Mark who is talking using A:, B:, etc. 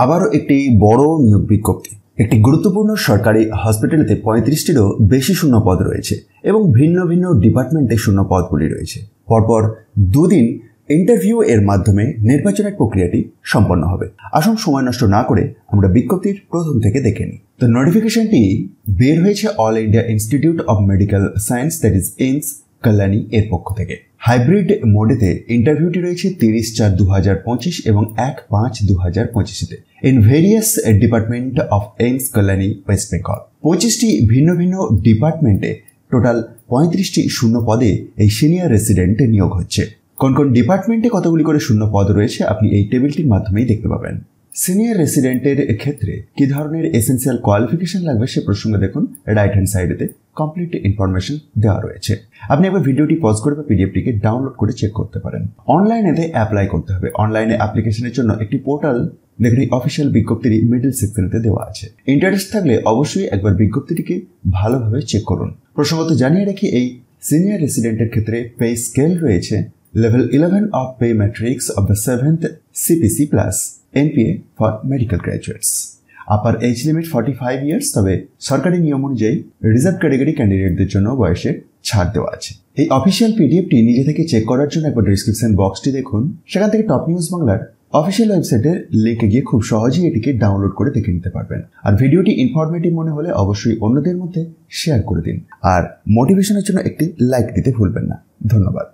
A: আবারও একটি বড় নিয়োগ বিজ্ঞপ্তি। একটি গুরুত্বপূর্ণ সরকারি হসপিটালেতে 35টিরও বেশি শূন্য পদ রয়েছে এবং ভিন্ন ভিন্ন ডিপার্টমেন্টে শূন্য পদগুলি রয়েছে। পরপর দুদিন ইন্টারভিউ এর মাধ্যমে নির্বাচনের প্রক্রিয়াটি সম্পন্ন হবে। আসুন সময় নষ্ট না করে আমরা বিজ্ঞপ্তির প্রথম থেকে দেখে নিই। তো নোটিফিকেশনটি বের হয়েছে All India Institute of Medical Science that is AIIMS Kalyani এর পক্ষ থেকে। হাইব্রিড মোডেতে ইন্টারভিউটি রয়েছে 30/4/2025 এবং 1/5/2025 in various department of AIIMS Kalyani West Bengal. 25টি ভিন্ন ভিন্ন ডিপার্টমেন্টে টোটাল 35টি শূন্য পদে এই সিনিয়র রেসিডেন্ট নিয়োগ হচ্ছে। কোন কোন ডিপার্টমেন্টে কতগুলি করে শূন্য পদ রয়েছে আপনি এই টেবিলটির মাধ্যমেই দেখতে পাবেন। সিনিয়র রেসিডেন্টের ক্ষেত্রে কি ধরনের এসেন্সিয়াল কোয়ালিফিকেশন লাগবে সে প্রসঙ্গে দেখুন রাইট হ্যান্ড সাইডেতে কমপ্লিট ইনফরমেশন দেওয়া রয়েছে। আপনি একবার ভিডিওটি পজ করে বা পিডিএফটিকে ডাউনলোড করে চেক করতে পারেন। অনলাইনেতে অ্যাপ্লাই করতে হবে। অনলাইনে অ্যাপ্লিকেশনের জন্য একটি পোর্টাল দেখুন এই অফিসিয়াল বিজ্ঞপ্তির মিডল সেকশনেতে দেওয়া আছে। ইন্টারেস্ট থাকলে অবশ্যই একবার বিজ্ঞপ্তিটিকে ভালোভাবে চেক করুন। প্রসঙ্গত জানিয়ে রাখি এই সিনিয়র রেসিডেন্টের ক্ষেত্রে পে স্কেল রয়েছে level 11 of pay matrix of the 7th CPC plus NPA for medical graduates. Upper age limit 45 years, তবে সরকারি নিয়ম অনুযায়ী রিজার্ভ ক্যাটাগরি ক্যান্ডিডেটদের জন্য বয়সে ছাড় দেওয়া আছে। এই অফিসিয়াল পিডিএফটি নিজে থেকে চেক করার জন্য একবার ডেসক্রিপশন বক্সটি দেখুন। সেখান থেকে টপ নিউজ বাংলার অফিসিয়াল ওয়েবসাইটের লিঙ্কে গিয়ে খুব সহজেই এটিকে ডাউনলোড করে দেখে নিতে পারবেন। আর ভিডিওটি ইনফরমেটিভ মনে হলে অবশ্যই অন্যদের মধ্যে শেয়ার করে দিন। আর মোটিভেশনের জন্য একটি লাইক দিতে ভুলবেন না। ধন্যবাদ।